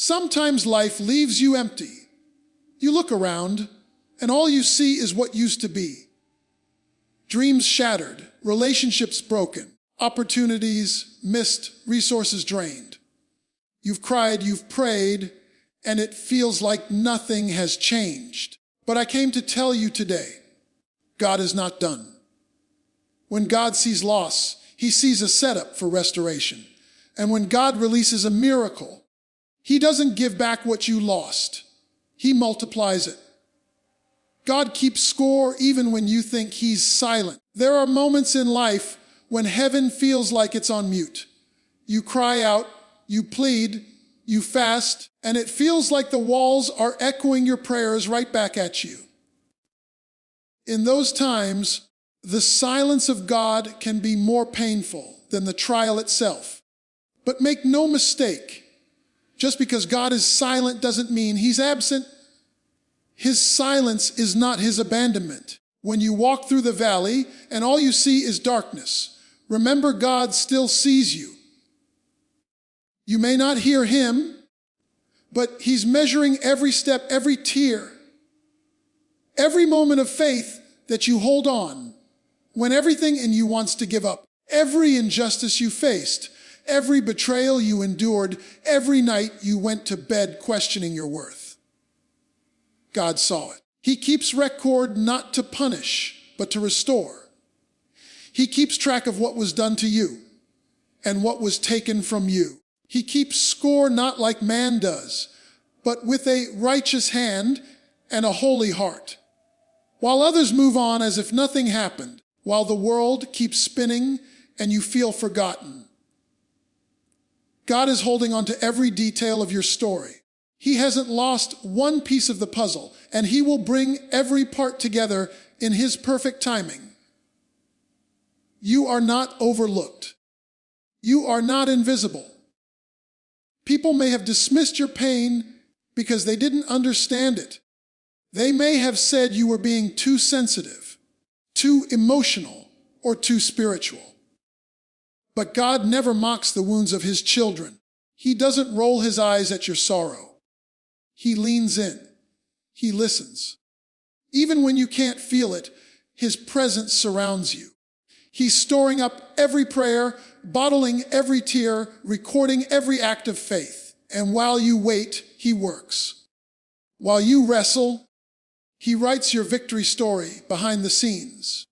Sometimes life leaves you empty. You look around, and all you see is what used to be. Dreams shattered, relationships broken, opportunities missed, resources drained. You've cried, you've prayed, and it feels like nothing has changed. But I came to tell you today, God is not done. When God sees loss, he sees a setup for restoration. And when God releases a miracle, he doesn't give back what you lost. He multiplies it. God keeps score even when you think he's silent. There are moments in life when heaven feels like it's on mute. You cry out, you plead, you fast, and it feels like the walls are echoing your prayers right back at you. In those times, the silence of God can be more painful than the trial itself. But make no mistake, just because God is silent doesn't mean he's absent. His silence is not his abandonment. When you walk through the valley and all you see is darkness, remember God still sees you. You may not hear him, but he's measuring every step, every tear, every moment of faith that you hold on when everything in you wants to give up, every injustice you faced, every betrayal you endured, every night you went to bed questioning your worth. God saw it. He keeps record not to punish, but to restore. He keeps track of what was done to you and what was taken from you. He keeps score not like man does, but with a righteous hand and a holy heart. While others move on as if nothing happened, while the world keeps spinning and you feel forgotten, God is holding on to every detail of your story. He hasn't lost one piece of the puzzle, and he will bring every part together in his perfect timing. You are not overlooked. You are not invisible. People may have dismissed your pain because they didn't understand it. They may have said you were being too sensitive, too emotional, or too spiritual. But God never mocks the wounds of his children. He doesn't roll his eyes at your sorrow. He leans in. He listens. Even when you can't feel it, his presence surrounds you. He's storing up every prayer, bottling every tear, recording every act of faith. And while you wait, he works. While you wrestle, he writes your victory story behind the scenes.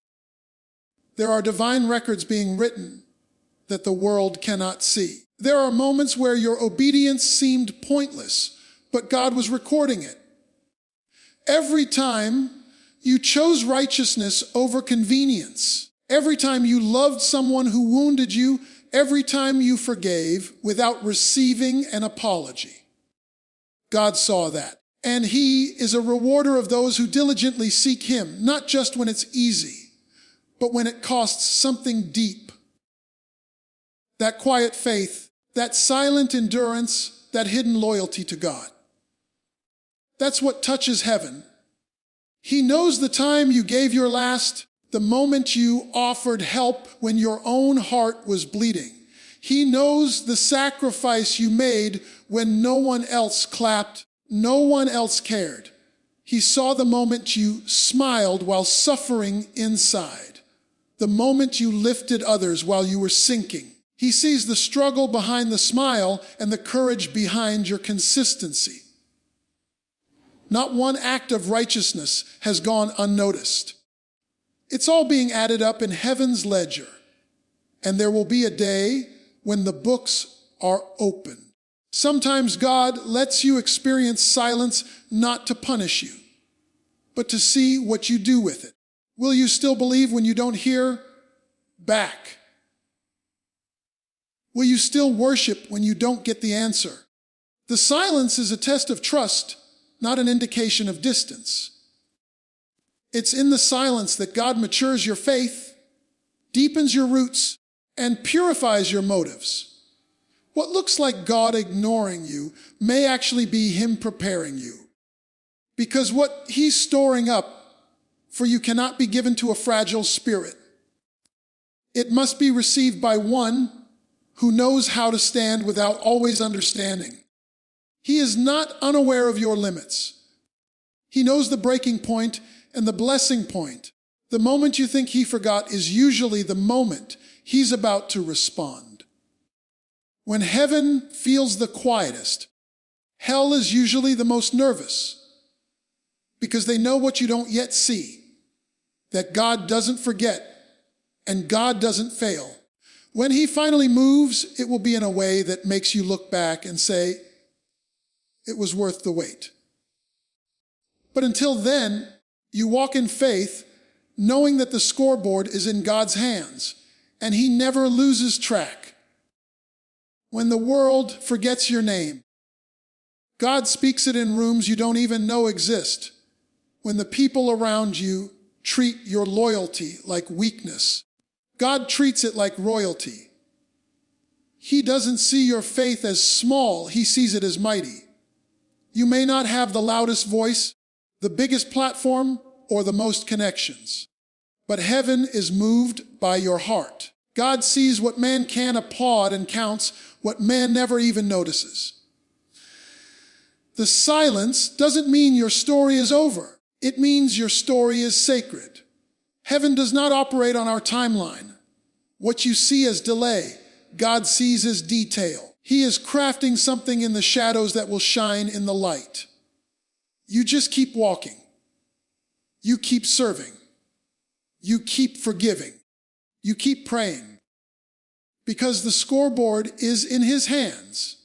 There are divine records being written that the world cannot see. There are moments where your obedience seemed pointless, but God was recording it. Every time you chose righteousness over convenience, every time you loved someone who wounded you, every time you forgave without receiving an apology, God saw that. And he is a rewarder of those who diligently seek him, not just when it's easy, but when it costs something deep. That quiet faith, that silent endurance, that hidden loyalty to God. That's what touches heaven. He knows the time you gave your last, the moment you offered help when your own heart was bleeding. He knows the sacrifice you made when no one else clapped, no one else cared. He saw the moment you smiled while suffering inside, the moment you lifted others while you were sinking. He sees the struggle behind the smile and the courage behind your consistency. Not one act of righteousness has gone unnoticed. It's all being added up in heaven's ledger, and there will be a day when the books are opened. Sometimes God lets you experience silence not to punish you, but to see what you do with it. Will you still believe when you don't hear back? Will you still worship when you don't get the answer? The silence is a test of trust, not an indication of distance. It's in the silence that God matures your faith, deepens your roots, and purifies your motives. What looks like God ignoring you may actually be him preparing you. Because what he's storing up for you cannot be given to a fragile spirit. It must be received by one who knows how to stand without always understanding. He is not unaware of your limits. He knows the breaking point and the blessing point. The moment you think he forgot is usually the moment he's about to respond. When heaven feels the quietest, hell is usually the most nervous, because they know what you don't yet see, that God doesn't forget and God doesn't fail. When he finally moves, it will be in a way that makes you look back and say, it was worth the wait. But until then, you walk in faith, knowing that the scoreboard is in God's hands, and he never loses track. When the world forgets your name, God speaks it in rooms you don't even know exist. When the people around you treat your loyalty like weakness, God treats it like royalty. He doesn't see your faith as small, he sees it as mighty. You may not have the loudest voice, the biggest platform, or the most connections, but heaven is moved by your heart. God sees what man can applaud and counts what man never even notices. The silence doesn't mean your story is over. It means your story is sacred. Heaven does not operate on our timeline. What you see as delay, God sees as detail. He is crafting something in the shadows that will shine in the light. You just keep walking. You keep serving. You keep forgiving. You keep praying. Because the scoreboard is in his hands.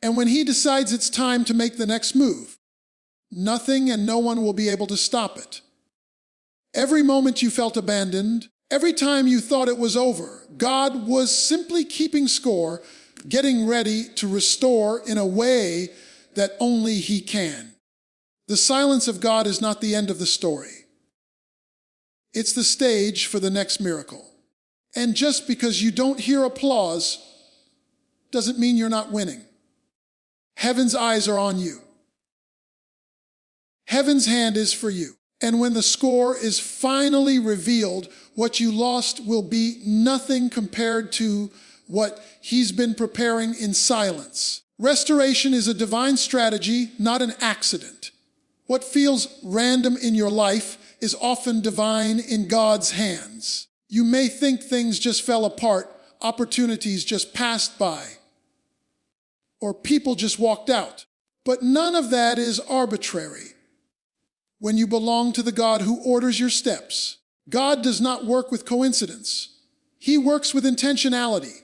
And when he decides it's time to make the next move, nothing and no one will be able to stop it. Every moment you felt abandoned, every time you thought it was over, God was simply keeping score, getting ready to restore in a way that only he can. The silence of God is not the end of the story. It's the stage for the next miracle. And just because you don't hear applause doesn't mean you're not winning. Heaven's eyes are on you. Heaven's hand is for you. And when the score is finally revealed, what you lost will be nothing compared to what he's been preparing in silence. Restoration is a divine strategy, not an accident. What feels random in your life is often divine in God's hands. You may think things just fell apart, opportunities just passed by, or people just walked out. But none of that is arbitrary. When you belong to the God who orders your steps, God does not work with coincidence. He works with intentionality.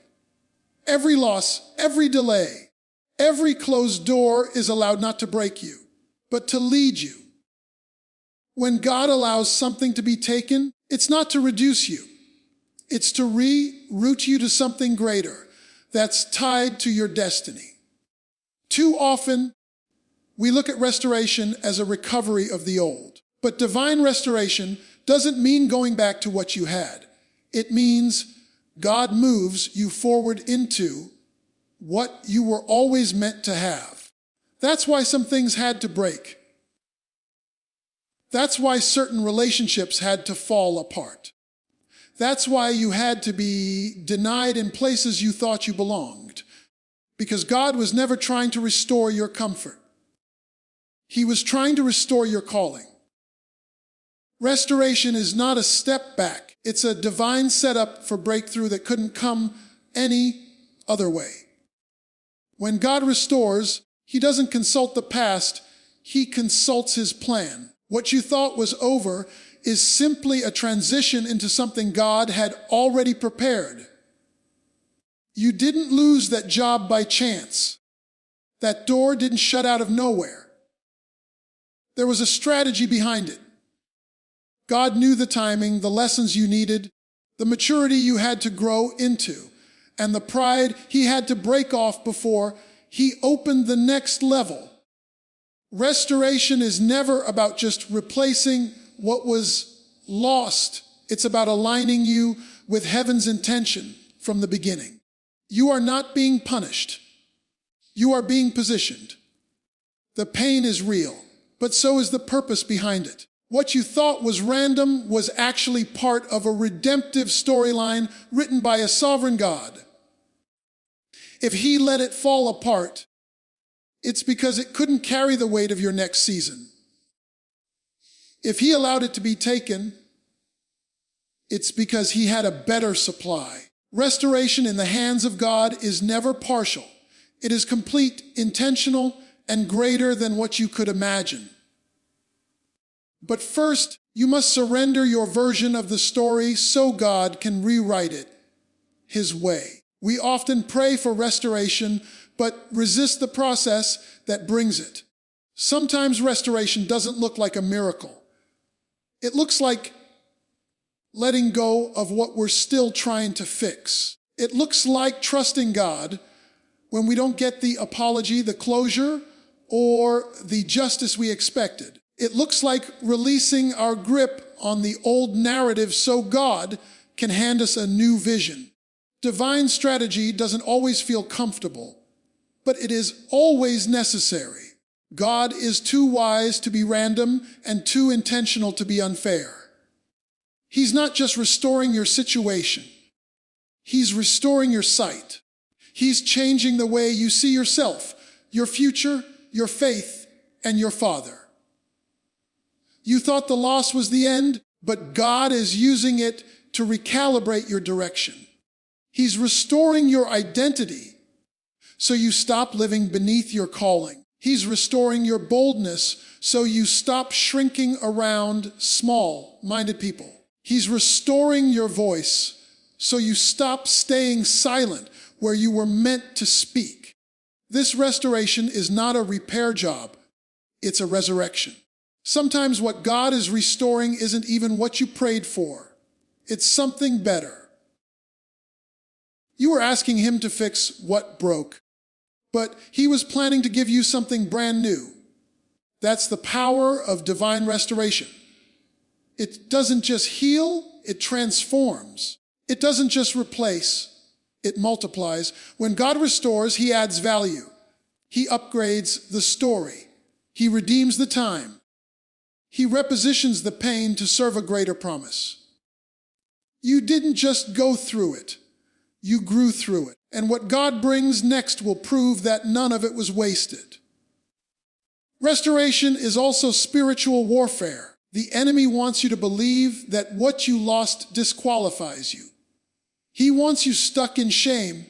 Every loss, every delay, every closed door is allowed not to break you, but to lead you. When God allows something to be taken, it's not to reduce you. It's to reroute you to something greater that's tied to your destiny. Too often, we look at restoration as a recovery of the old. But divine restoration doesn't mean going back to what you had. It means God moves you forward into what you were always meant to have. That's why some things had to break. That's why certain relationships had to fall apart. That's why you had to be denied in places you thought you belonged. Because God was never trying to restore your comfort. He was trying to restore your calling. Restoration is not a step back. It's a divine setup for breakthrough that couldn't come any other way. When God restores, he doesn't consult the past, he consults his plan. What you thought was over is simply a transition into something God had already prepared. You didn't lose that job by chance. That door didn't shut out of nowhere. There was a strategy behind it. God knew the timing, the lessons you needed, the maturity you had to grow into, and the pride he had to break off before he opened the next level. Restoration is never about just replacing what was lost. It's about aligning you with heaven's intention from the beginning. You are not being punished. You are being positioned. The pain is real, but so is the purpose behind it. What you thought was random was actually part of a redemptive storyline written by a sovereign God. If he let it fall apart, it's because it couldn't carry the weight of your next season. If he allowed it to be taken, it's because he had a better supply. Restoration in the hands of God is never partial. It is complete, intentional, and greater than what you could imagine. But first, you must surrender your version of the story so God can rewrite it his way. We often pray for restoration, but resist the process that brings it. Sometimes restoration doesn't look like a miracle. It looks like letting go of what we're still trying to fix. It looks like trusting God when we don't get the apology, the closure, or the justice we expected. It looks like releasing our grip on the old narrative so God can hand us a new vision. Divine strategy doesn't always feel comfortable, but it is always necessary. God is too wise to be random and too intentional to be unfair. He's not just restoring your situation. He's restoring your sight. He's changing the way you see yourself, your future, your faith, and your Father. You thought the loss was the end, but God is using it to recalibrate your direction. He's restoring your identity so you stop living beneath your calling. He's restoring your boldness so you stop shrinking around small-minded people. He's restoring your voice so you stop staying silent where you were meant to speak. This restoration is not a repair job. It's a resurrection. Sometimes what God is restoring isn't even what you prayed for. It's something better. You were asking him to fix what broke, but he was planning to give you something brand new. That's the power of divine restoration. It doesn't just heal, it transforms. It doesn't just replace, it multiplies. When God restores, he adds value. He upgrades the story. He redeems the time. He repositions the pain to serve a greater promise. You didn't just go through it. You grew through it. And what God brings next will prove that none of it was wasted. Restoration is also spiritual warfare. The enemy wants you to believe that what you lost disqualifies you. He wants you stuck in shame,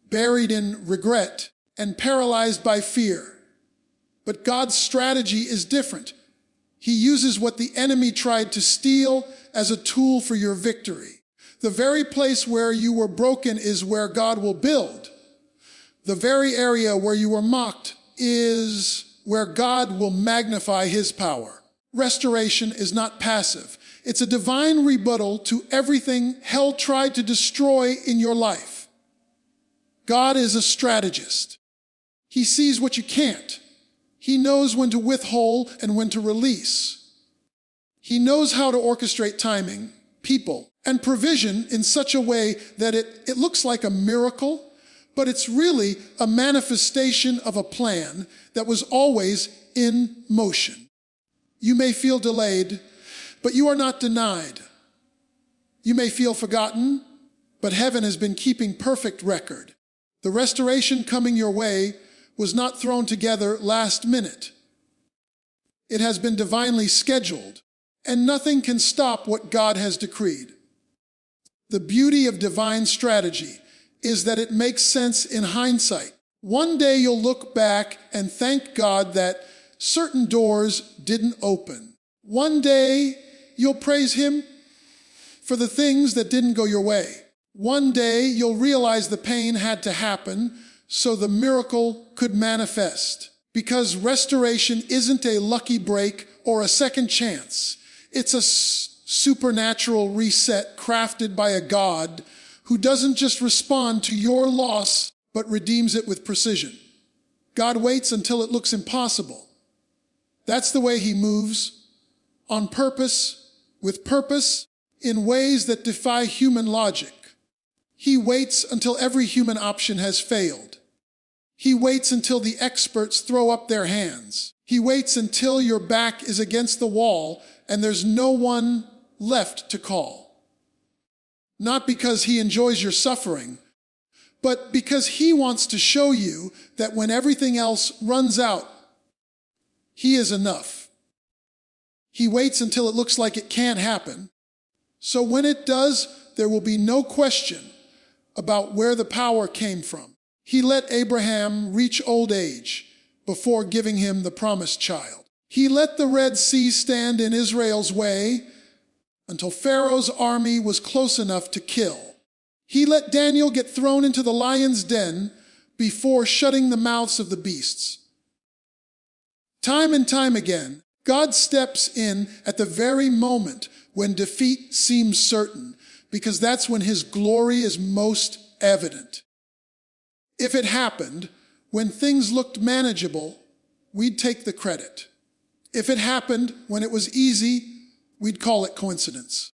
buried in regret, and paralyzed by fear. But God's strategy is different. He uses what the enemy tried to steal as a tool for your victory. The very place where you were broken is where God will build. The very area where you were mocked is where God will magnify his power. Restoration is not passive. It's a divine rebuttal to everything hell tried to destroy in your life. God is a strategist. He sees what you can't. He knows when to withhold and when to release. He knows how to orchestrate timing, people, and provision in such a way that it looks like a miracle, but it's really a manifestation of a plan that was always in motion. You may feel delayed, but you are not denied. You may feel forgotten, but heaven has been keeping perfect record. The restoration coming your way was not thrown together last minute. It has been divinely scheduled, and nothing can stop what God has decreed. The beauty of divine strategy is that it makes sense in hindsight. One day you'll look back and thank God that certain doors didn't open. One day you'll praise him for the things that didn't go your way. One day you'll realize the pain had to happen so the miracle could manifest. Because restoration isn't a lucky break or a second chance. It's a supernatural reset crafted by a God who doesn't just respond to your loss, but redeems it with precision. God waits until it looks impossible. That's the way he moves, on purpose, with purpose, in ways that defy human logic. He waits until every human option has failed. He waits until the experts throw up their hands. He waits until your back is against the wall and there's no one left to call. Not because he enjoys your suffering, but because he wants to show you that when everything else runs out, he is enough. He waits until it looks like it can't happen. So when it does, there will be no question about where the power came from. He let Abraham reach old age before giving him the promised child. He let the Red Sea stand in Israel's way until Pharaoh's army was close enough to kill. He let Daniel get thrown into the lion's den before shutting the mouths of the beasts. Time and time again, God steps in at the very moment when defeat seems certain, because that's when his glory is most evident. If it happened when things looked manageable, we'd take the credit. If it happened when it was easy, we'd call it coincidence.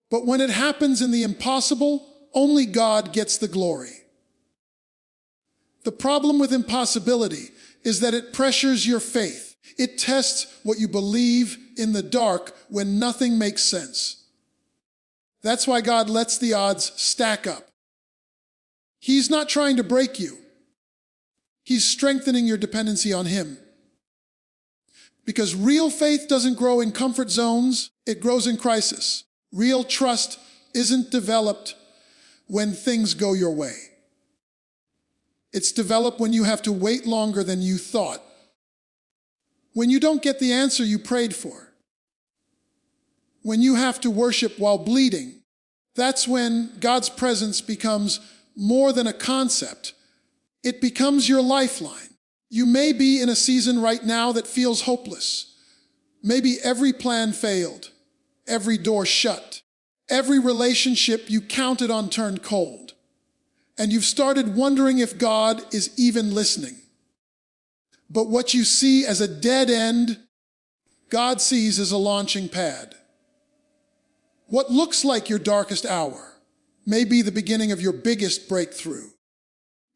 But when it happens in the impossible, only God gets the glory. The problem with impossibility is that it pressures your faith. It tests what you believe in the dark when nothing makes sense. That's why God lets the odds stack up. He's not trying to break you. He's strengthening your dependency on him. Because real faith doesn't grow in comfort zones, it grows in crisis. Real trust isn't developed when things go your way. It's developed when you have to wait longer than you thought. When you don't get the answer you prayed for. When you have to worship while bleeding. That's when God's presence becomes more than a concept. It becomes your lifeline. You may be in a season right now that feels hopeless. Maybe every plan failed, every door shut, every relationship you counted on turned cold, and you've started wondering if God is even listening. But what you see as a dead end, God sees as a launching pad. What looks like your darkest hour may be the beginning of your biggest breakthrough.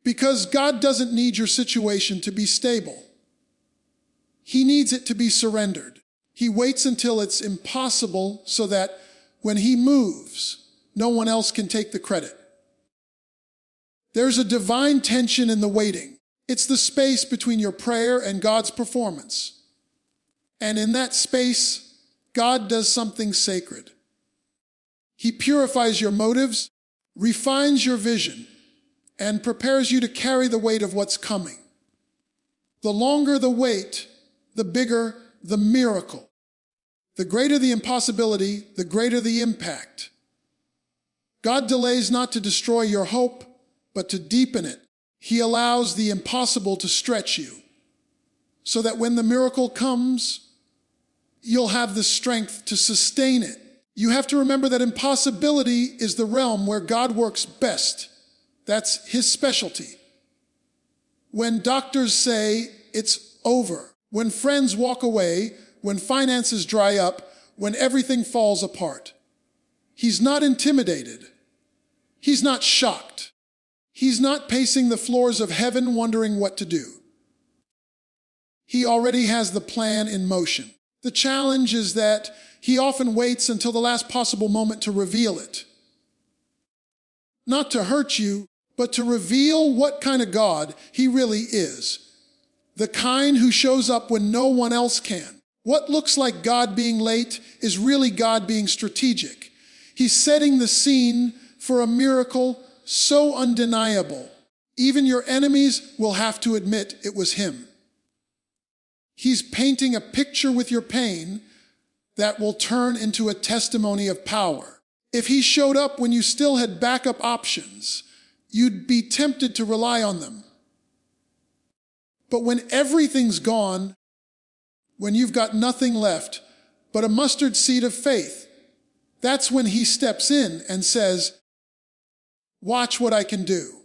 Because God doesn't need your situation to be stable. He needs it to be surrendered. He waits until it's impossible so that when he moves, no one else can take the credit. There's a divine tension in the waiting. It's the space between your prayer and God's performance. And in that space, God does something sacred. He purifies your motives, refines your vision, and prepares you to carry the weight of what's coming. The longer the wait, the bigger the miracle. The greater the impossibility, the greater the impact. God delays not to destroy your hope, but to deepen it. He allows the impossible to stretch you, so that when the miracle comes, you'll have the strength to sustain it. You have to remember that impossibility is the realm where God works best. That's his specialty. When doctors say it's over, when friends walk away, when finances dry up, when everything falls apart, he's not intimidated. He's not shocked. He's not pacing the floors of heaven wondering what to do. He already has the plan in motion. The challenge is that he often waits until the last possible moment to reveal it. Not to hurt you, but to reveal what kind of God he really is. The kind who shows up when no one else can. What looks like God being late is really God being strategic. He's setting the scene for a miracle so undeniable, even your enemies will have to admit it was him. He's painting a picture with your pain that will turn into a testimony of power. If he showed up when you still had backup options, you'd be tempted to rely on them. But when everything's gone, when you've got nothing left but a mustard seed of faith, that's when he steps in and says, "Watch what I can do."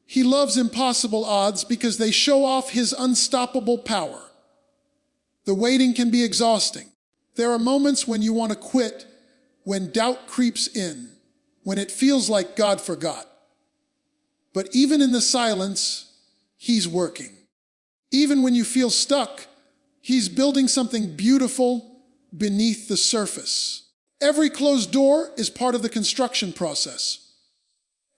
He loves impossible odds because they show off his unstoppable power. The waiting can be exhausting. There are moments when you want to quit, when doubt creeps in, when it feels like God forgot. But even in the silence, he's working. Even when you feel stuck, he's building something beautiful beneath the surface. Every closed door is part of the construction process.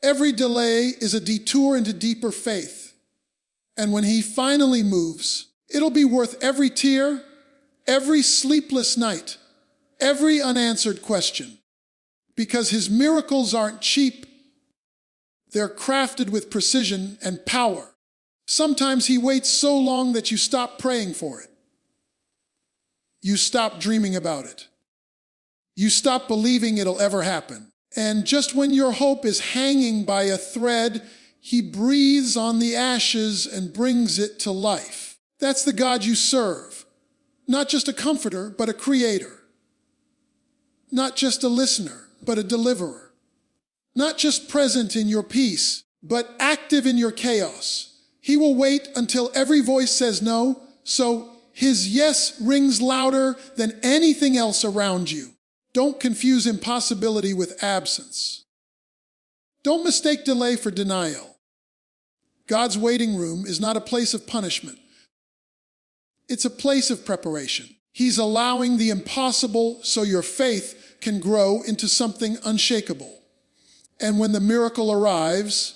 Every delay is a detour into deeper faith. And when he finally moves, it'll be worth every tear, every sleepless night, every unanswered question. Because his miracles aren't cheap. They're crafted with precision and power. Sometimes he waits so long that you stop praying for it. You stop dreaming about it. You stop believing it'll ever happen. And just when your hope is hanging by a thread, he breathes on the ashes and brings it to life. That's the God you serve. Not just a comforter, but a creator. Not just a listener, but a deliverer. Not just present in your peace, but active in your chaos. He will wait until every voice says no, so his yes rings louder than anything else around you. Don't confuse impossibility with absence. Don't mistake delay for denial. God's waiting room is not a place of punishment. It's a place of preparation. He's allowing the impossible so your faith can grow into something unshakable. And when the miracle arrives,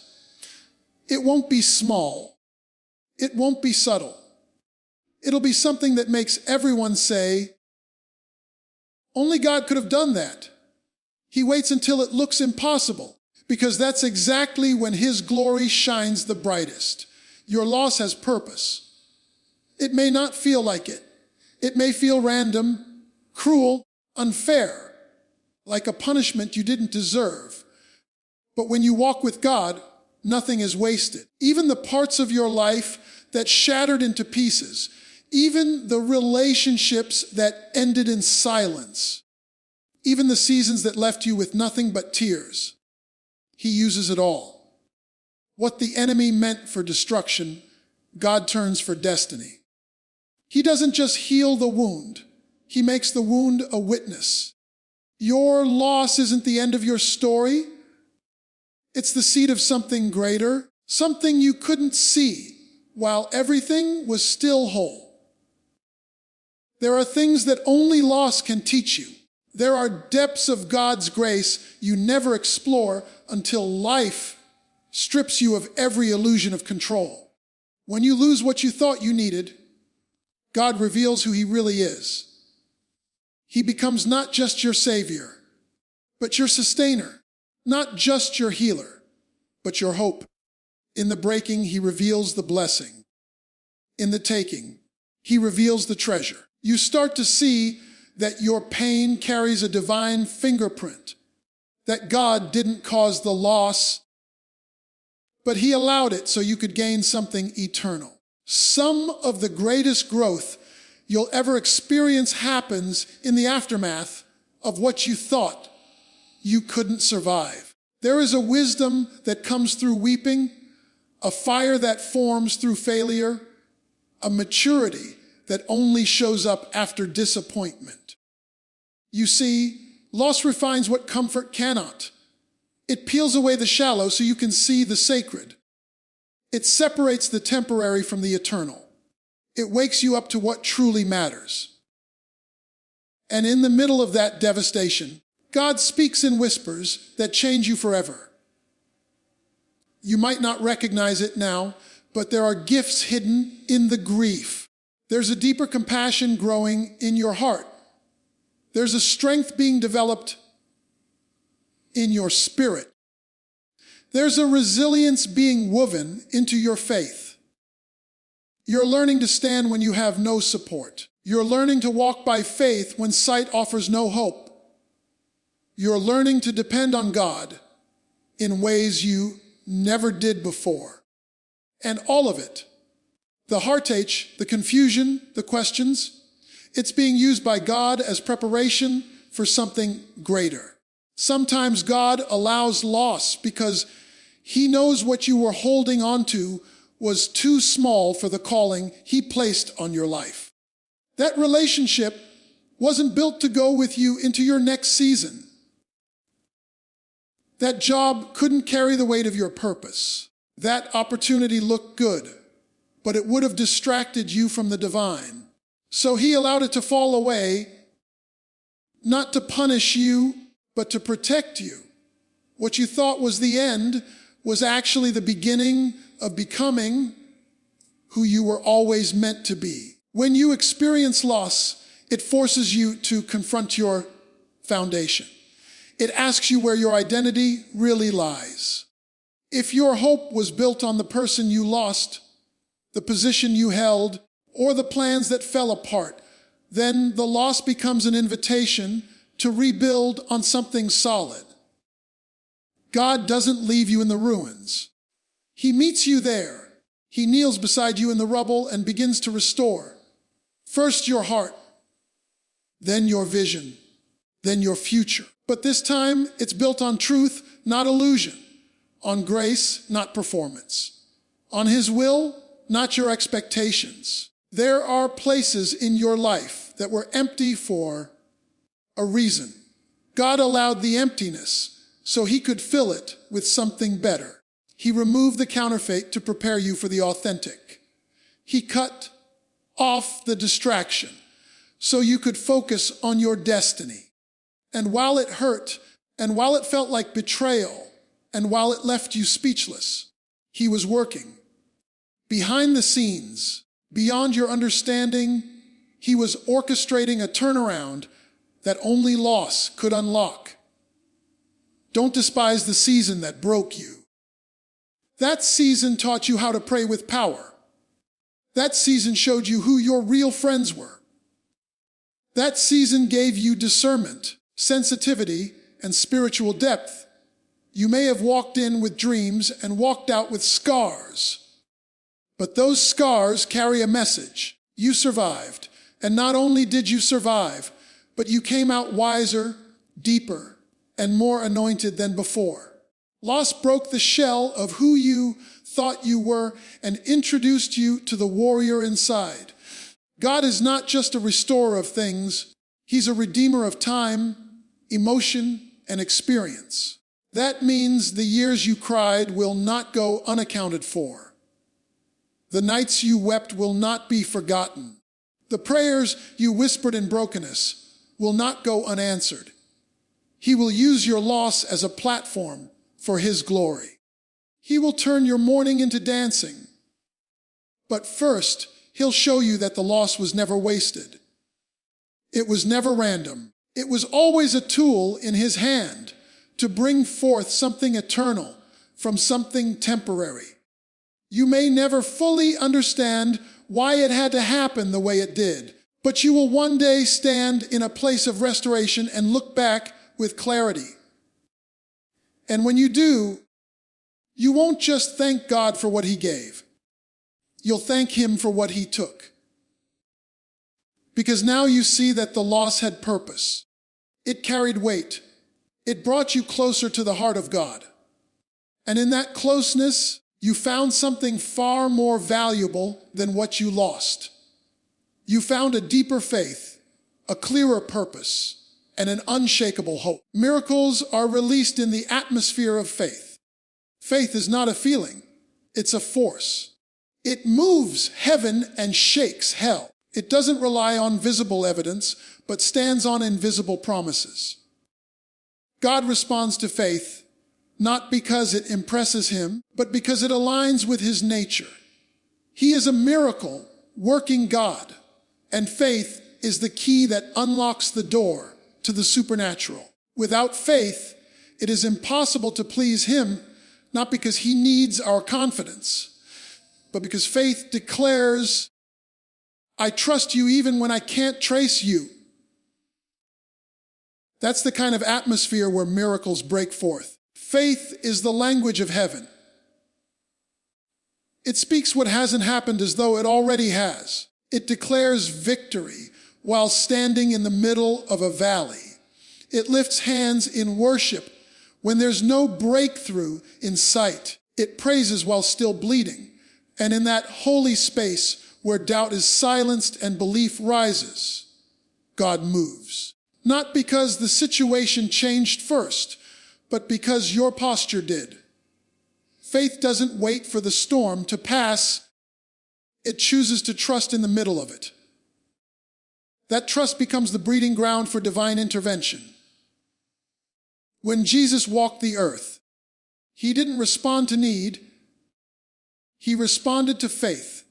it won't be small. It won't be subtle. It'll be something that makes everyone say, only God could have done that. He waits until it looks impossible, because that's exactly when his glory shines the brightest. Your loss has purpose. It may not feel like it. It may feel random, cruel, unfair, like a punishment you didn't deserve. But when you walk with God, nothing is wasted. Even the parts of your life that shattered into pieces, even the relationships that ended in silence, even the seasons that left you with nothing but tears, he uses it all. What the enemy meant for destruction, God turns for destiny. He doesn't just heal the wound, he makes the wound a witness. Your loss isn't the end of your story. It's the seed of something greater, something you couldn't see while everything was still whole. There are things that only loss can teach you. There are depths of God's grace you never explore until life strips you of every illusion of control. When you lose what you thought you needed, God reveals who he really is. He becomes not just your savior, but your sustainer. Not just your healer, but your hope. In the breaking, he reveals the blessing. In the taking, he reveals the treasure. You start to see that your pain carries a divine fingerprint, that God didn't cause the loss, but he allowed it so you could gain something eternal. Some of the greatest growth you'll ever experience happens in the aftermath of what you thought you couldn't survive. There is a wisdom that comes through weeping, a fire that forms through failure, a maturity that only shows up after disappointment. You see, loss refines what comfort cannot. It peels away the shallow so you can see the sacred. It separates the temporary from the eternal. It wakes you up to what truly matters. And in the middle of that devastation, God speaks in whispers that change you forever. You might not recognize it now, but there are gifts hidden in the grief. There's a deeper compassion growing in your heart. There's a strength being developed in your spirit. There's a resilience being woven into your faith. You're learning to stand when you have no support. You're learning to walk by faith when sight offers no hope. You're learning to depend on God in ways you never did before. And all of it, the heartache, the confusion, the questions, it's being used by God as preparation for something greater. Sometimes God allows loss because he knows what you were holding on to was too small for the calling he placed on your life. That relationship wasn't built to go with you into your next season. That job couldn't carry the weight of your purpose. That opportunity looked good, but it would have distracted you from the divine. So he allowed it to fall away, not to punish you, but to protect you. What you thought was the end was actually the beginning of becoming who you were always meant to be. When you experience loss, it forces you to confront your foundation. It asks you where your identity really lies. If your hope was built on the person you lost, the position you held, or the plans that fell apart, then the loss becomes an invitation to rebuild on something solid. God doesn't leave you in the ruins. He meets you there. He kneels beside you in the rubble and begins to restore. First your heart, then your vision, then your future. But this time it's built on truth, not illusion, on grace, not performance, on His will, not your expectations. There are places in your life that were empty for a reason. God allowed the emptiness so He could fill it with something better. He removed the counterfeit to prepare you for the authentic. He cut off the distraction so you could focus on your destiny. And while it hurt, and while it felt like betrayal, and while it left you speechless, He was working. Behind the scenes, beyond your understanding, He was orchestrating a turnaround that only loss could unlock. Don't despise the season that broke you. That season taught you how to pray with power. That season showed you who your real friends were. That season gave you discernment, sensitivity, and spiritual depth. You may have walked in with dreams and walked out with scars. But those scars carry a message. You survived. And not only did you survive, but you came out wiser, deeper, and more anointed than before. Loss broke the shell of who you thought you were and introduced you to the warrior inside. God is not just a restorer of things. He's a redeemer of time, emotion, and experience. That means the years you cried will not go unaccounted for. The nights you wept will not be forgotten. The prayers you whispered in brokenness will not go unanswered. He will use your loss as a platform for His glory. He will turn your mourning into dancing. But first, He'll show you that the loss was never wasted. It was never random. It was always a tool in His hand to bring forth something eternal from something temporary. You may never fully understand why it had to happen the way it did, but you will one day stand in a place of restoration and look back with clarity. And when you do, you won't just thank God for what He gave. You'll thank Him for what He took. Because now you see that the loss had purpose. It carried weight. It brought you closer to the heart of God. And in that closeness, you found something far more valuable than what you lost. You found a deeper faith, a clearer purpose, and an unshakable hope. Miracles are released in the atmosphere of faith. Faith is not a feeling, it's a force. It moves heaven and shakes hell. It doesn't rely on visible evidence, but stands on invisible promises. God responds to faith not because it impresses Him, but because it aligns with His nature. He is a miracle working God, and faith is the key that unlocks the door to the supernatural. Without faith, it is impossible to please Him, not because He needs our confidence, but because faith declares, I trust you even when I can't trace you. That's the kind of atmosphere where miracles break forth. Faith is the language of heaven. It speaks what hasn't happened as though it already has. It declares victory while standing in the middle of a valley. It lifts hands in worship when there's no breakthrough in sight. It praises while still bleeding. And in that holy space where doubt is silenced and belief rises, God moves. Not because the situation changed first, but because your posture did. Faith doesn't wait for the storm to pass. It chooses to trust in the middle of it. That trust becomes the breeding ground for divine intervention. When Jesus walked the earth, he didn't respond to need, he responded to faith.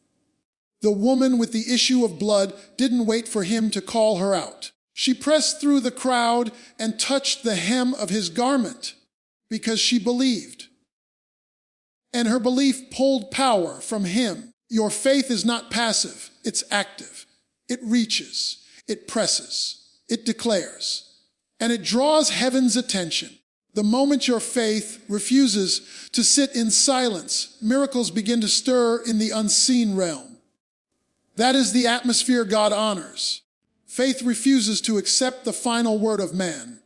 The woman with the issue of blood didn't wait for him to call her out. She pressed through the crowd and touched the hem of his garment because she believed. And her belief pulled power from him. Your faith is not passive, it's active. It reaches, it presses, it declares, and it draws heaven's attention. The moment your faith refuses to sit in silence, miracles begin to stir in the unseen realm. That is the atmosphere God honors. Faith refuses to accept the final word of man.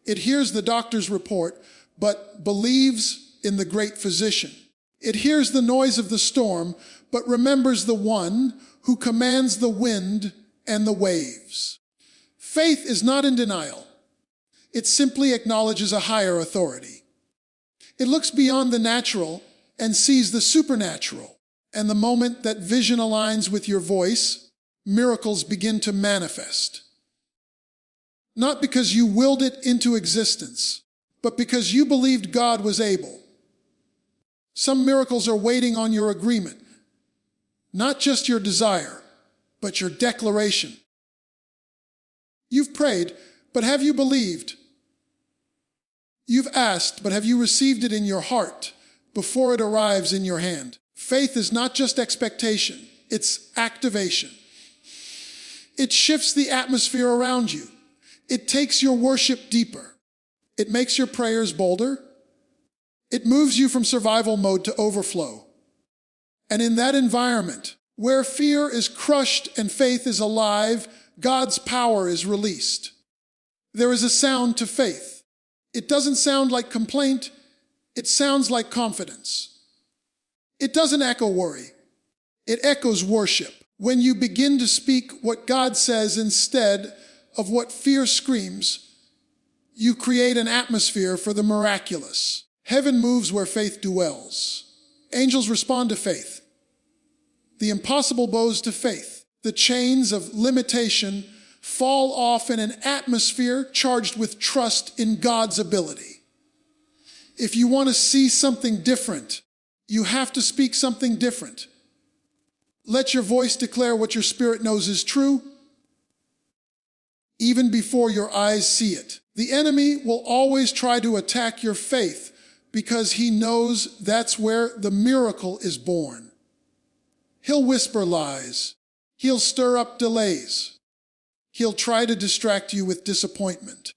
It hears the doctor's report, but believes in the great physician. It hears the noise of the storm, but remembers the one who commands the wind and the waves. Faith is not in denial. It simply acknowledges a higher authority. It looks beyond the natural and sees the supernatural. And the moment that vision aligns with your voice, miracles begin to manifest. Not because you willed it into existence, but because you believed God was able. Some miracles are waiting on your agreement, not just your desire, but your declaration. You've prayed, but have you believed? You've asked, but have you received it in your heart before it arrives in your hand? Faith is not just expectation, it's activation. It shifts the atmosphere around you. It takes your worship deeper. It makes your prayers bolder. It moves you from survival mode to overflow. And in that environment, where fear is crushed and faith is alive, God's power is released. There is a sound to faith. It doesn't sound like complaint, it sounds like confidence. It doesn't echo worry, it echoes worship. When you begin to speak what God says instead of what fear screams, you create an atmosphere for the miraculous. Heaven moves where faith dwells. Angels respond to faith. The impossible bows to faith. The chains of limitation fall off in an atmosphere charged with trust in God's ability. If you want to see something different, you have to speak something different. Let your voice declare what your spirit knows is true, even before your eyes see it. The enemy will always try to attack your faith because he knows that's where the miracle is born. He'll whisper lies. He'll stir up delays. He'll try to distract you with disappointment.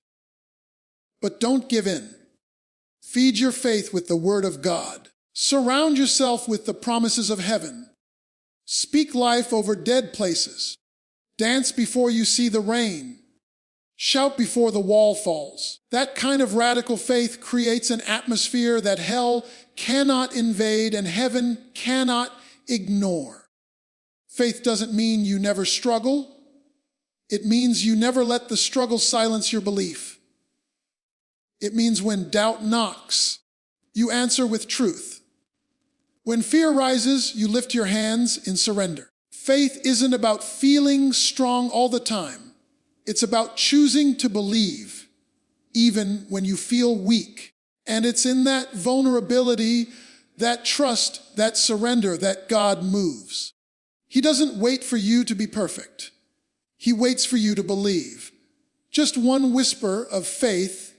But don't give in. Feed your faith with the word of God. Surround yourself with the promises of heaven. Speak life over dead places. Dance before you see the rain. Shout before the wall falls. That kind of radical faith creates an atmosphere that hell cannot invade and heaven cannot ignore. Faith doesn't mean you never struggle. It means you never let the struggle silence your belief. It means when doubt knocks, you answer with truth. When fear rises, you lift your hands in surrender. Faith isn't about feeling strong all the time. It's about choosing to believe, even when you feel weak. And it's in that vulnerability, that trust, that surrender that God moves. He doesn't wait for you to be perfect. He waits for you to believe. Just one whisper of faith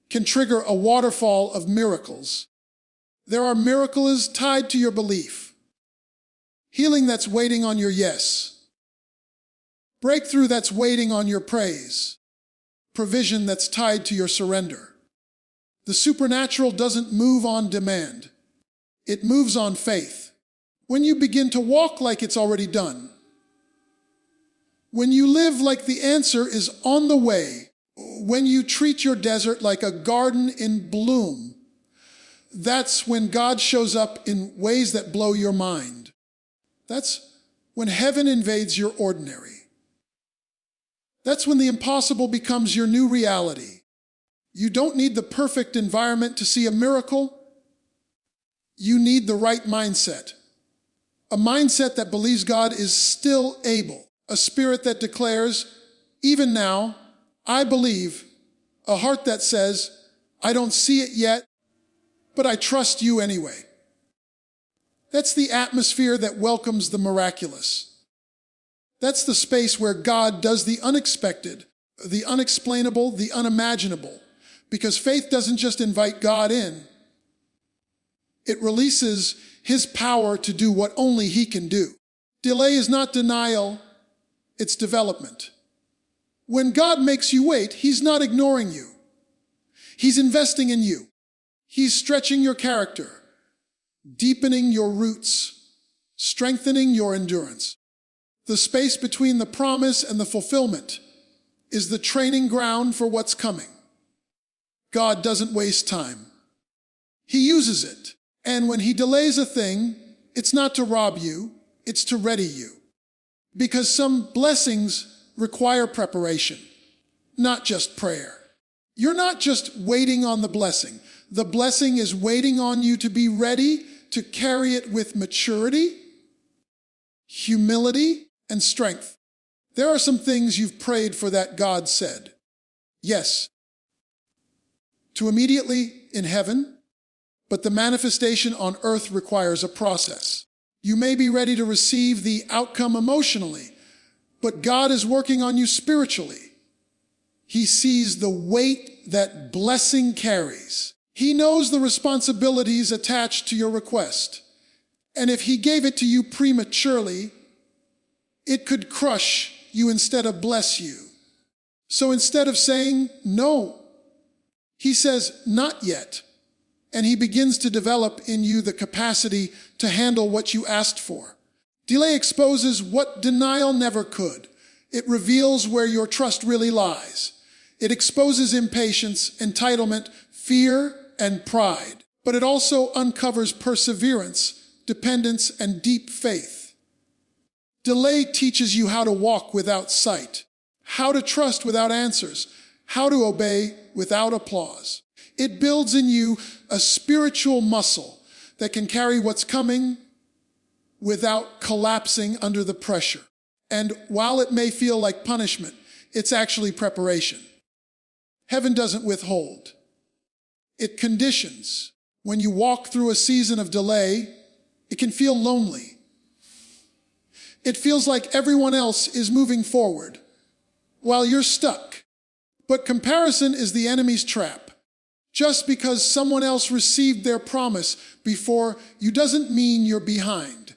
can trigger a waterfall of miracles. There are miracles tied to your belief. Healing that's waiting on your yes. Breakthrough that's waiting on your praise. Provision that's tied to your surrender. The supernatural doesn't move on demand. It moves on faith. When you begin to walk like it's already done. When you live like the answer is on the way. When you treat your desert like a garden in bloom. That's when God shows up in ways that blow your mind. That's when heaven invades your ordinary. That's when the impossible becomes your new reality. You don't need the perfect environment to see a miracle. You need the right mindset. A mindset that believes God is still able. A spirit that declares, even now, I believe. A heart that says, I don't see it yet, but I trust you anyway. That's the atmosphere that welcomes the miraculous. That's the space where God does the unexpected, the unexplainable, the unimaginable. Because faith doesn't just invite God in, it releases his power to do what only he can do. Delay is not denial, it's development. When God makes you wait, he's not ignoring you. He's investing in you. He's stretching your character, deepening your roots, strengthening your endurance. The space between the promise and the fulfillment is the training ground for what's coming. God doesn't waste time. He uses it. And when he delays a thing, it's not to rob you, it's to ready you. Because some blessings require preparation, not just prayer. You're not just waiting on the blessing. The blessing is waiting on you to be ready to carry it with maturity, humility, and strength. There are some things you've prayed for that God said yes to immediately in heaven, but the manifestation on earth requires a process. You may be ready to receive the outcome emotionally, but God is working on you spiritually. He sees the weight that blessing carries. He knows the responsibilities attached to your request. And if he gave it to you prematurely, it could crush you instead of bless you. So instead of saying no, he says, not yet. And he begins to develop in you the capacity to handle what you asked for. Delay exposes what denial never could. It reveals where your trust really lies. It exposes impatience, entitlement, fear, and pride. But it also uncovers perseverance, dependence, and deep faith. Delay teaches you how to walk without sight, how to trust without answers, how to obey without applause. It builds in you a spiritual muscle that can carry what's coming without collapsing under the pressure. And while it may feel like punishment, it's actually preparation. Heaven doesn't withhold. It conditions. When you walk through a season of delay, it can feel lonely. It feels like everyone else is moving forward while you're stuck. But comparison is the enemy's trap. Just because someone else received their promise before you doesn't mean you're behind.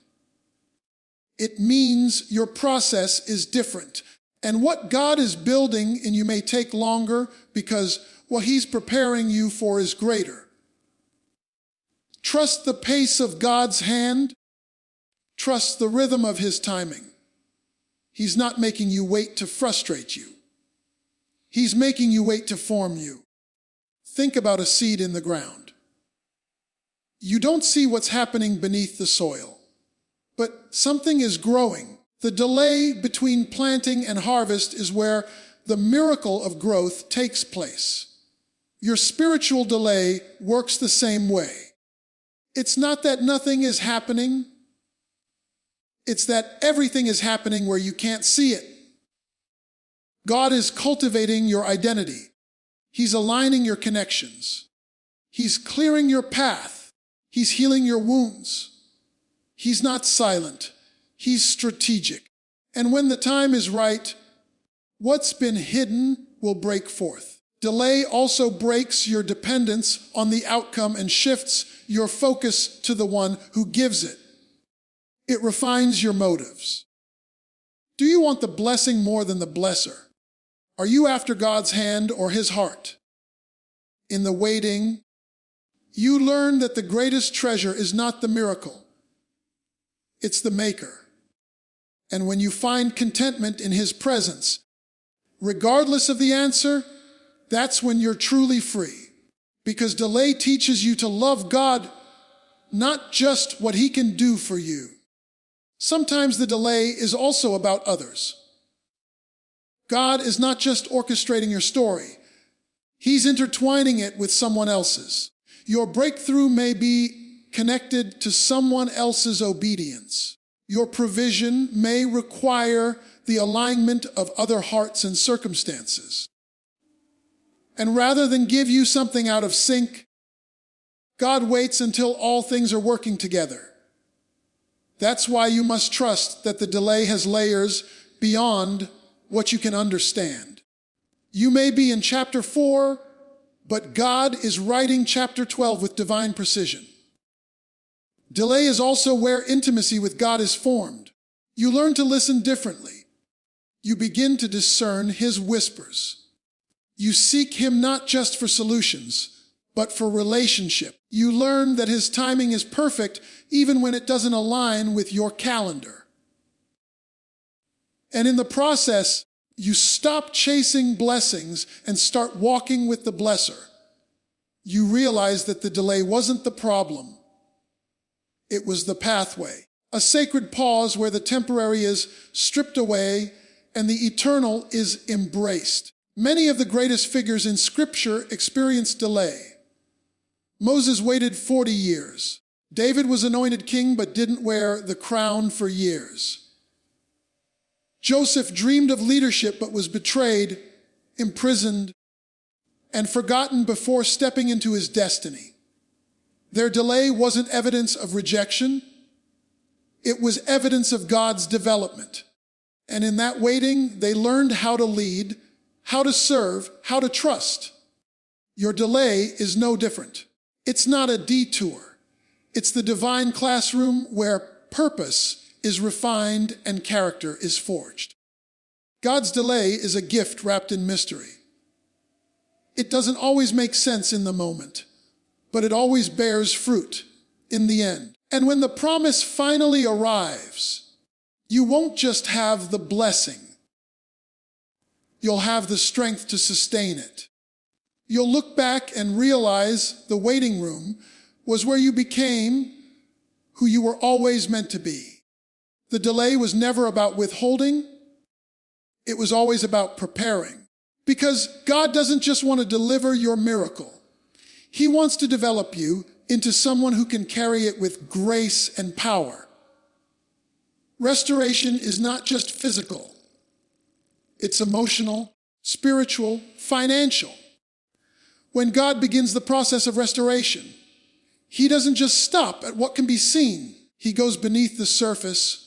It means your process is different. And what God is building in you may take longer because what he's preparing you for is greater. Trust the pace of God's hand. Trust the rhythm of his timing. He's not making you wait to frustrate you. He's making you wait to form you. Think about a seed in the ground. You don't see what's happening beneath the soil, but something is growing. The delay between planting and harvest is where the miracle of growth takes place. Your spiritual delay works the same way. It's not that nothing is happening. It's that everything is happening where you can't see it. God is cultivating your identity. He's aligning your connections. He's clearing your path. He's healing your wounds. He's not silent. He's strategic. And when the time is right, what's been hidden will break forth. Delay also breaks your dependence on the outcome and shifts your focus to the one who gives it. It refines your motives. Do you want the blessing more than the blesser? Are you after God's hand or his heart? In the waiting, you learn that the greatest treasure is not the miracle. It's the maker. And when you find contentment in his presence, regardless of the answer, that's when you're truly free. Because delay teaches you to love God, not just what he can do for you. Sometimes the delay is also about others. God is not just orchestrating your story. He's intertwining it with someone else's. Your breakthrough may be connected to someone else's obedience. Your provision may require the alignment of other hearts and circumstances. And rather than give you something out of sync, God waits until all things are working together. That's why you must trust that the delay has layers beyond what you can understand. You may be in chapter 4, but God is writing chapter 12 with divine precision. Delay is also where intimacy with God is formed. You learn to listen differently. You begin to discern His whispers. You seek Him not just for solutions, but for relationship. You learn that His timing is perfect even when it doesn't align with your calendar. And in the process, you stop chasing blessings and start walking with the blesser. You realize that the delay wasn't the problem. It was the pathway. A sacred pause where the temporary is stripped away and the eternal is embraced. Many of the greatest figures in Scripture experienced delay. Moses waited 40 years. David was anointed king but didn't wear the crown for years. Joseph dreamed of leadership but was betrayed, imprisoned, and forgotten before stepping into his destiny. Their delay wasn't evidence of rejection. It was evidence of God's development. And in that waiting, they learned how to lead, how to serve, how to trust. Your delay is no different. It's not a detour. It's the divine classroom where purpose is refined and character is forged. God's delay is a gift wrapped in mystery. It doesn't always make sense in the moment, but it always bears fruit in the end. And when the promise finally arrives, you won't just have the blessing. You'll have the strength to sustain it. You'll look back and realize the waiting room was where you became who you were always meant to be. The delay was never about withholding. It was always about preparing. Because God doesn't just want to deliver your miracle. He wants to develop you into someone who can carry it with grace and power. Restoration is not just physical. It's emotional, spiritual, financial. When God begins the process of restoration, He doesn't just stop at what can be seen. He goes beneath the surface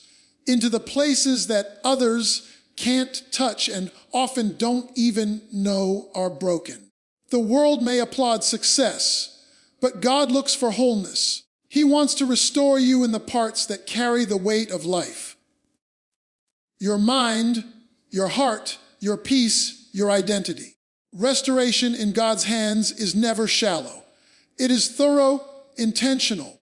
into the places that others can't touch and often don't even know are broken. The world may applaud success, but God looks for wholeness. He wants to restore you in the parts that carry the weight of life. Your mind, your heart, your peace, your identity. Restoration in God's hands is never shallow. It is thorough, intentional,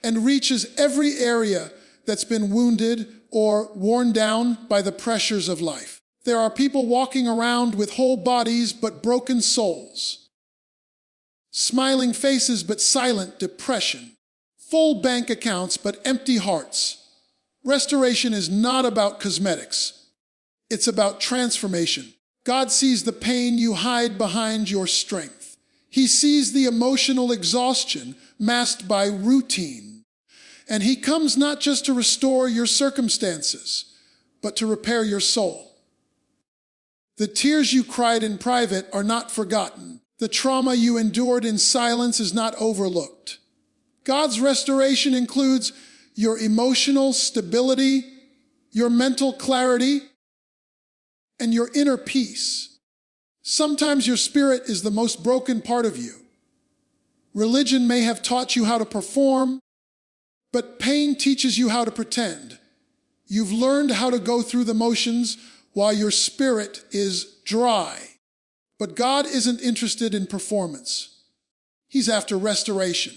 and reaches every area that's been wounded or worn down by the pressures of life. There are people walking around with whole bodies but broken souls. Smiling faces but silent depression. Full bank accounts but empty hearts. Restoration is not about cosmetics. It's about transformation. God sees the pain you hide behind your strength. He sees the emotional exhaustion masked by routine. And He comes not just to restore your circumstances, but to repair your soul. The tears you cried in private are not forgotten. The trauma you endured in silence is not overlooked. God's restoration includes your emotional stability, your mental clarity, and your inner peace. Sometimes your spirit is the most broken part of you. Religion may have taught you how to perform, but pain teaches you how to pretend. You've learned how to go through the motions while your spirit is dry. But God isn't interested in performance. He's after restoration.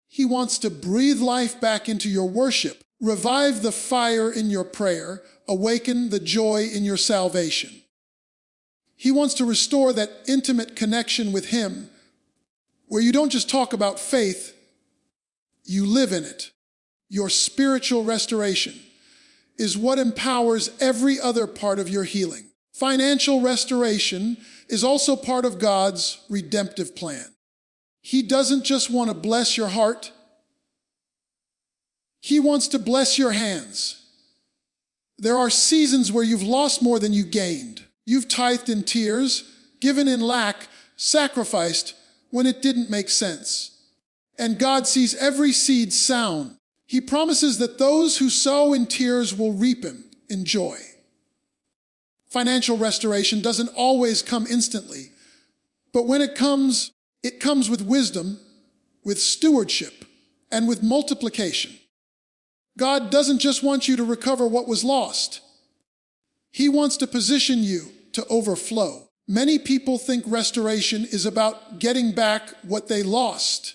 He wants to breathe life back into your worship, revive the fire in your prayer, awaken the joy in your salvation. He wants to restore that intimate connection with Him, where you don't just talk about faith, you live in it. Your spiritual restoration is what empowers every other part of your healing. Financial restoration is also part of God's redemptive plan. He doesn't just want to bless your heart. He wants to bless your hands. There are seasons where you've lost more than you gained. You've tithed in tears, given in lack, sacrificed when it didn't make sense. And God sees every seed sown. He promises that those who sow in tears will reap in joy. Financial restoration doesn't always come instantly, but when it comes with wisdom, with stewardship, and with multiplication. God doesn't just want you to recover what was lost. He wants to position you to overflow. Many people think restoration is about getting back what they lost,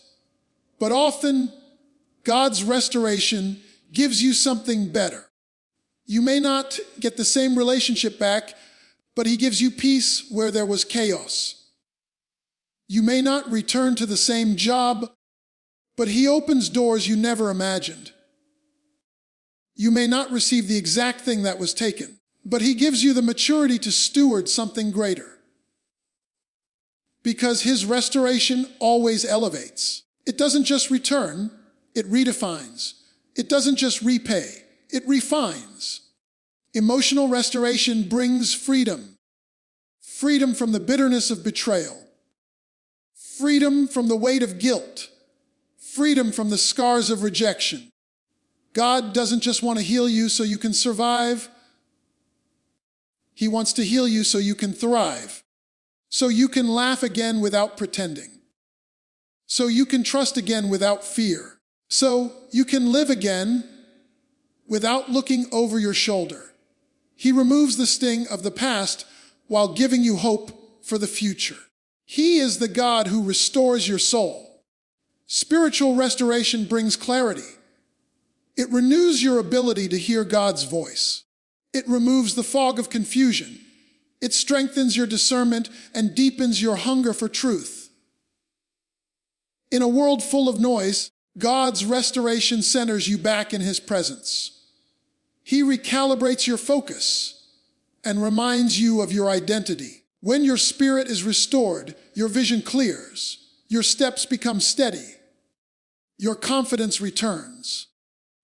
but often God's restoration gives you something better. You may not get the same relationship back, but He gives you peace where there was chaos. You may not return to the same job, but He opens doors you never imagined. You may not receive the exact thing that was taken, but He gives you the maturity to steward something greater. Because His restoration always elevates. It doesn't just return, it redefines. It doesn't just repay, it refines. Emotional restoration brings freedom. Freedom from the bitterness of betrayal. Freedom from the weight of guilt. Freedom from the scars of rejection. God doesn't just want to heal you so you can survive. He wants to heal you so you can thrive. So you can laugh again without pretending. So you can trust again without fear. So you can live again without looking over your shoulder. He removes the sting of the past while giving you hope for the future. He is the God who restores your soul. Spiritual restoration brings clarity. It renews your ability to hear God's voice. It removes the fog of confusion. It strengthens your discernment and deepens your hunger for truth. In a world full of noise, God's restoration centers you back in His presence. He recalibrates your focus and reminds you of your identity. When your spirit is restored, your vision clears, your steps become steady, your confidence returns.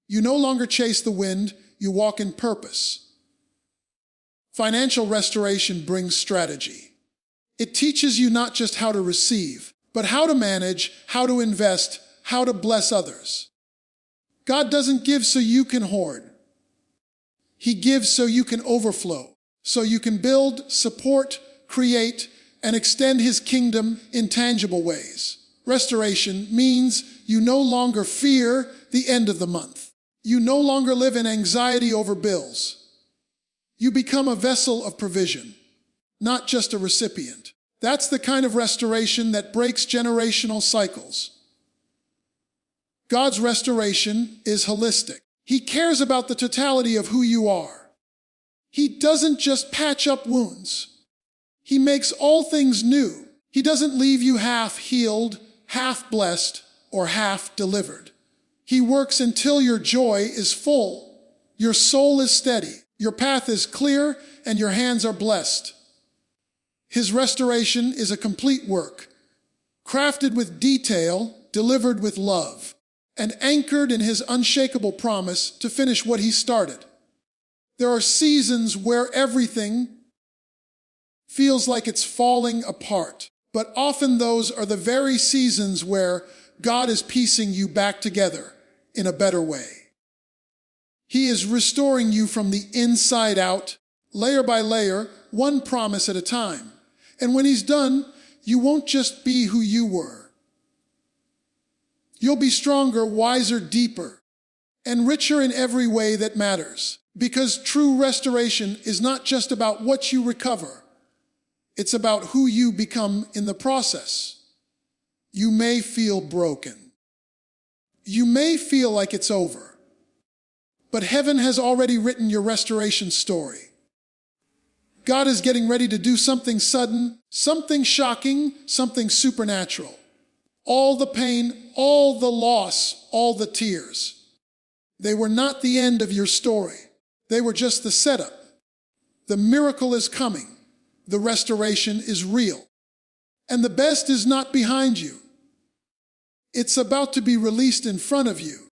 You no longer chase the wind, you walk in purpose. Financial restoration brings strategy. It teaches you not just how to receive, but how to manage, how to invest, how to bless others. God doesn't give so you can hoard. He gives so you can overflow, so you can build, support, create, and extend His kingdom in tangible ways. Restoration means you no longer fear the end of the month. You no longer live in anxiety over bills. You become a vessel of provision, not just a recipient. That's the kind of restoration that breaks generational cycles. God's restoration is holistic. He cares about the totality of who you are. He doesn't just patch up wounds. He makes all things new. He doesn't leave you half healed, half blessed, or half delivered. He works until your joy is full, your soul is steady, your path is clear, and your hands are blessed. His restoration is a complete work, crafted with detail, delivered with love, and anchored in His unshakable promise to finish what He started. There are seasons where everything feels like it's falling apart, but often those are the very seasons where God is piecing you back together in a better way. He is restoring you from the inside out, layer by layer, one promise at a time. And when He's done, you won't just be who you were. You'll be stronger, wiser, deeper, and richer in every way that matters. Because true restoration is not just about what you recover. It's about who you become in the process. You may feel broken. You may feel like it's over. But heaven has already written your restoration story. God is getting ready to do something sudden, something shocking, something supernatural. All the pain, all the loss, all the tears. They were not the end of your story. They were just the setup. The miracle is coming. The restoration is real. And the best is not behind you. It's about to be released in front of you.